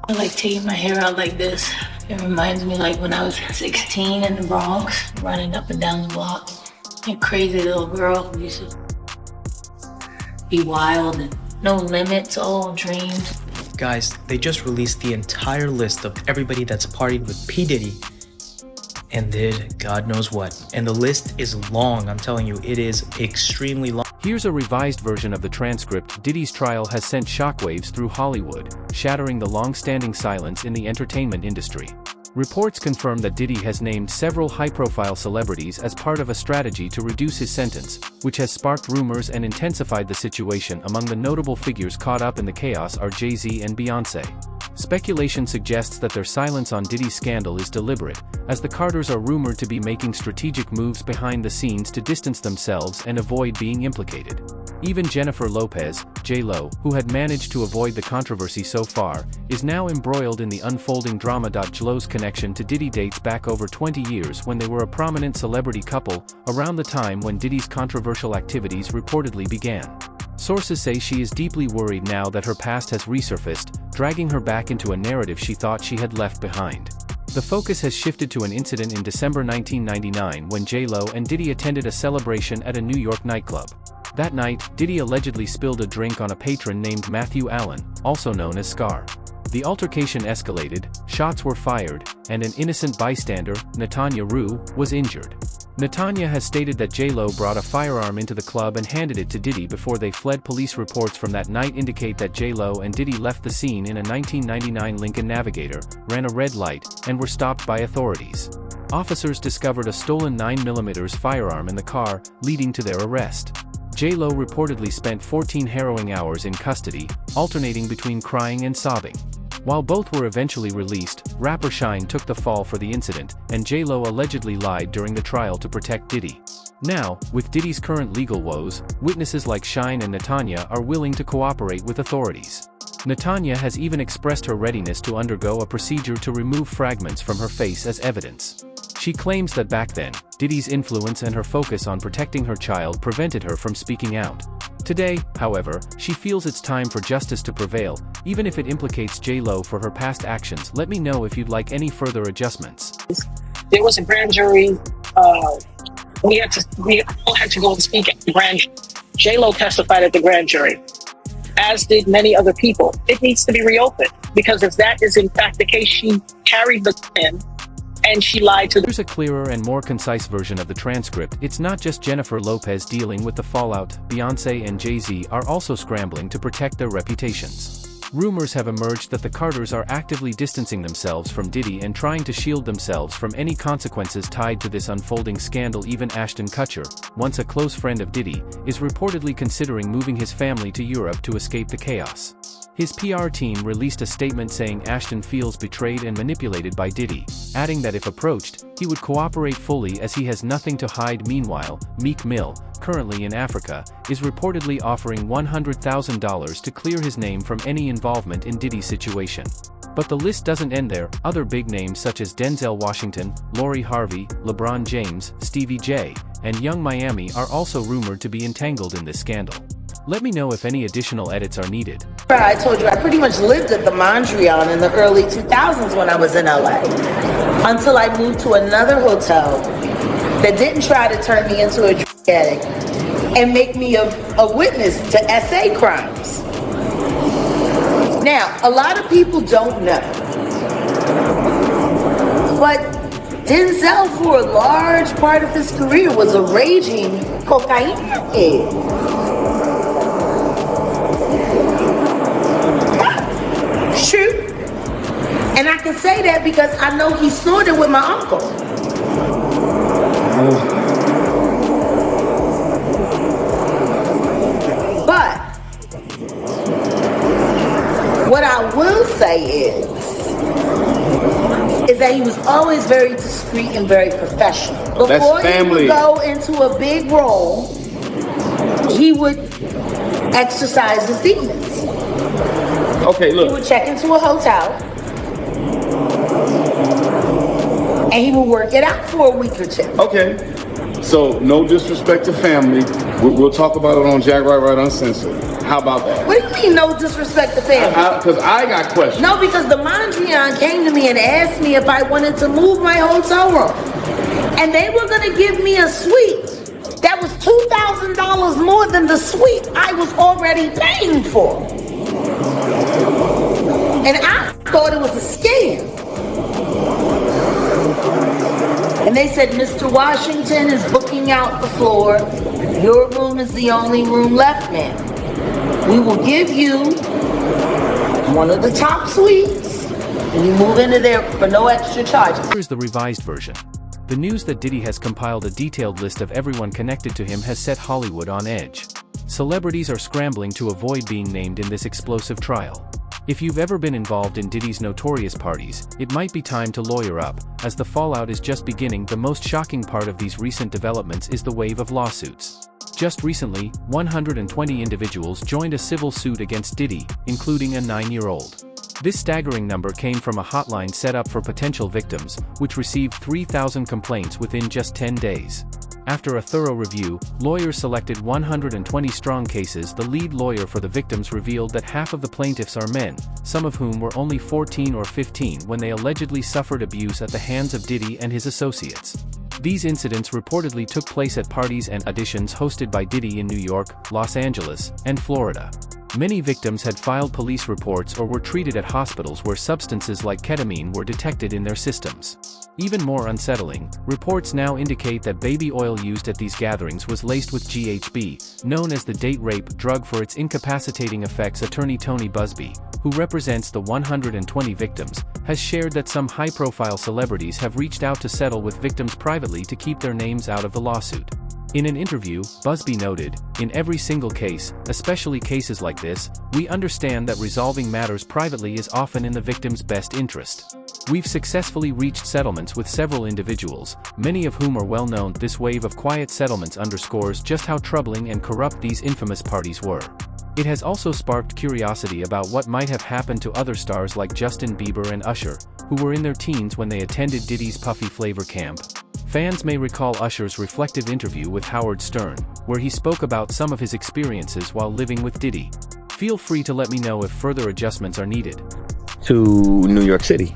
I like taking my hair out like this. It reminds me like when I was 16 in the Bronx, running up and down the block. A crazy little girl who used to be wild and no limits, all dreams. Guys, they just released the entire list of everybody that's partied with P. Diddy and did God knows what. And the list is long, I'm telling you, it is extremely long. Here's a revised version of the transcript. Diddy's trial has sent shockwaves through Hollywood, shattering the long-standing silence in the entertainment industry. Reports confirm that Diddy has named several high-profile celebrities as part of a strategy to reduce his sentence, which has sparked rumors and intensified the situation. Among the notable figures caught up in the chaos are Jay-Z and Beyoncé. Speculation suggests that their silence on Diddy's scandal is deliberate, as the Carters are rumored to be making strategic moves behind the scenes to distance themselves and avoid being implicated. Even Jennifer Lopez, J-Lo, who had managed to avoid the controversy so far, is now embroiled in the unfolding drama. J-Lo's connection to Diddy dates back over 20 years when they were a prominent celebrity couple, around the time when Diddy's controversial activities reportedly began. Sources say she is deeply worried now that her past has resurfaced, dragging her back into a narrative she thought she had left behind. The focus has shifted to an incident in December 1999 when J-Lo and Diddy attended a celebration at a New York nightclub. That night, Diddy allegedly spilled a drink on a patron named Matthew Allen, also known as Scar. The altercation escalated, shots were fired, and an innocent bystander, Natanya Rue, was injured. Natanya has stated that J-Lo brought a firearm into the club and handed it to Diddy before they fled. Police reports from that night indicate that J-Lo and Diddy left the scene in a 1999 Lincoln Navigator, ran a red light, and were stopped by authorities. Officers discovered a stolen 9mm firearm in the car, leading to their arrest. J-Lo reportedly spent 14 harrowing hours in custody, alternating between crying and sobbing. While both were eventually released, rapper Shyne took the fall for the incident, and J-Lo allegedly lied during the trial to protect Diddy. Now, with Diddy's current legal woes, witnesses like Shyne and Natanya are willing to cooperate with authorities. Natanya has even expressed her readiness to undergo a procedure to remove fragments from her face as evidence. She claims that back then, Diddy's influence and her focus on protecting her child prevented her from speaking out. Today, however, she feels it's time for justice to prevail, even if it implicates J-Lo for her past actions. Let me know if you'd like any further adjustments. There was a grand jury. We all had to go and speak at the grand jury. J-Lo testified at the grand jury, as did many other people. It needs to be reopened, because if that is in fact the case, she carried the pen and she lied to them. Here's a clearer and more concise version of the transcript. It's not just Jennifer Lopez dealing with the fallout. Beyoncé and Jay-Z are also scrambling to protect their reputations. Rumors have emerged that the Carters are actively distancing themselves from Diddy and trying to shield themselves from any consequences tied to this unfolding scandal. Even Ashton Kutcher, once a close friend of Diddy, is reportedly considering moving his family to Europe to escape the chaos. His PR team released a statement saying Ashton feels betrayed and manipulated by Diddy, adding that if approached, he would cooperate fully as he has nothing to hide. Meanwhile, Meek Mill, currently in Africa, is reportedly offering $100,000 to clear his name from any involvement in Diddy's situation. But the list doesn't end there. Other big names such as Denzel Washington, Lori Harvey, LeBron James, Stevie J, and Young Miami are also rumored to be entangled in this scandal. Let me know if any additional edits are needed. I told you I pretty much lived at the Mondrian in the early 2000s when I was in LA, until I moved to another hotel that didn't try to turn me into a drug addict and make me a witness to SA crimes. Now, a lot of people don't know, but Denzel, for a large part of his career, was a raging cocaine head. True. And I can say that because I know he snorted with my uncle. But what I will say is that he was always very discreet and very professional. Before he would go into a big role, he would exercise his demons. Okay, look. He would check into a hotel and he would work it out for a week or two. Okay. So, no disrespect to family. We'll talk about it on Jack Right Uncensored. How about that? What do you mean, no disrespect to family? Because I got questions. No, because the Mondrian came to me and asked me if I wanted to move my hotel room. And they were going to give me a suite that was $2,000 more than the suite I was already paying for. And I thought it was a scam. And they said, Mr. Washington is booking out the floor. Your room is the only room left, ma'am. We will give you one of the top suites, and you move into there for no extra charge. Here's the revised version. The news that Diddy has compiled a detailed list of everyone connected to him has set Hollywood on edge. Celebrities are scrambling to avoid being named in this explosive trial. If you've ever been involved in Diddy's notorious parties, it might be time to lawyer up, as the fallout is just beginning. The most shocking part of these recent developments is the wave of lawsuits. Just recently, 120 individuals joined a civil suit against Diddy, including a 9-year-old. This staggering number came from a hotline set up for potential victims, which received 3,000 complaints within just 10 days. After a thorough review, lawyers selected 120 strong cases. The lead lawyer for the victims revealed that half of the plaintiffs are men, some of whom were only 14 or 15 when they allegedly suffered abuse at the hands of Diddy and his associates. These incidents reportedly took place at parties and auditions hosted by Diddy in New York, Los Angeles, and Florida. Many victims had filed police reports or were treated at hospitals where substances like ketamine were detected in their systems. Even more unsettling, reports now indicate that baby oil used at these gatherings was laced with GHB, known as the date rape drug, for its incapacitating effects. Attorney Tony Busby, who represents the 120 victims, has shared that some high-profile celebrities have reached out to settle with victims privately to keep their names out of the lawsuit. In an interview, Busby noted, "In every single case, especially cases like this, we understand that resolving matters privately is often in the victim's best interest. We've successfully reached settlements with several individuals, many of whom are well known." This wave of quiet settlements underscores just how troubling and corrupt these infamous parties were. It has also sparked curiosity about what might have happened to other stars like Justin Bieber and Usher, who were in their teens when they attended Diddy's Puffy Flavor camp. Fans may recall Usher's reflective interview with Howard Stern, where he spoke about some of his experiences while living with Diddy. Feel free to let me know if further adjustments are needed. To New York City,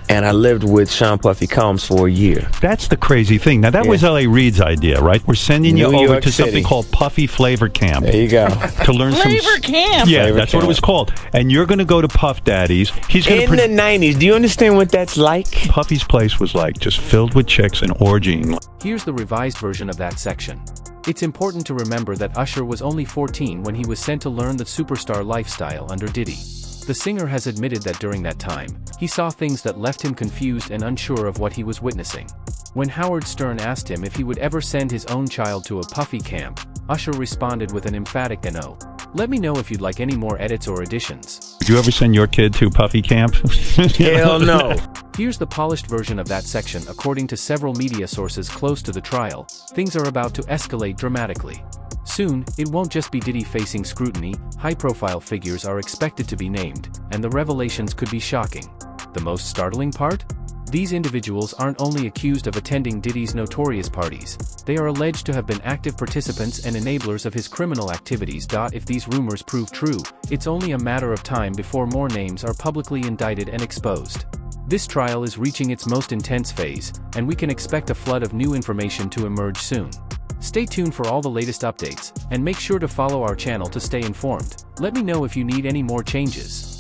and I lived with Sean Puffy Combs for a year. That's the crazy thing. Now, that was L.A. Reid's idea, right? We're sending you New over York to City. something called Puffy Flavor Camp. There you go. To learn Flavor Camp? Yeah, Flavor that's what it Camp. was called. And you're going to go to Puff Daddy's. He's going In the 90s, do you understand what that's like? Puffy's place was like just filled with chicks and orgying. Here's the revised version of that section. It's important to remember that Usher was only 14 when he was sent to learn the superstar lifestyle under Diddy. The singer has admitted that during that time, he saw things that left him confused and unsure of what he was witnessing. When Howard Stern asked him if he would ever send his own child to a Puffy camp, Usher responded with an emphatic no. Let me know if you'd like any more edits or additions. Would you ever send your kid to Puffy Camp? Hell no. Here's the polished version of that section. According to several media sources close to the trial, things are about to escalate dramatically. Soon, it won't just be Diddy facing scrutiny. High-profile figures are expected to be named, and the revelations could be shocking. The most startling part? These individuals aren't only accused of attending Diddy's notorious parties, they are alleged to have been active participants and enablers of his criminal activities. If these rumors prove true, it's only a matter of time before more names are publicly indicted and exposed. This trial is reaching its most intense phase, and we can expect a flood of new information to emerge soon. Stay tuned for all the latest updates, and make sure to follow our channel to stay informed. Let me know if you need any more changes.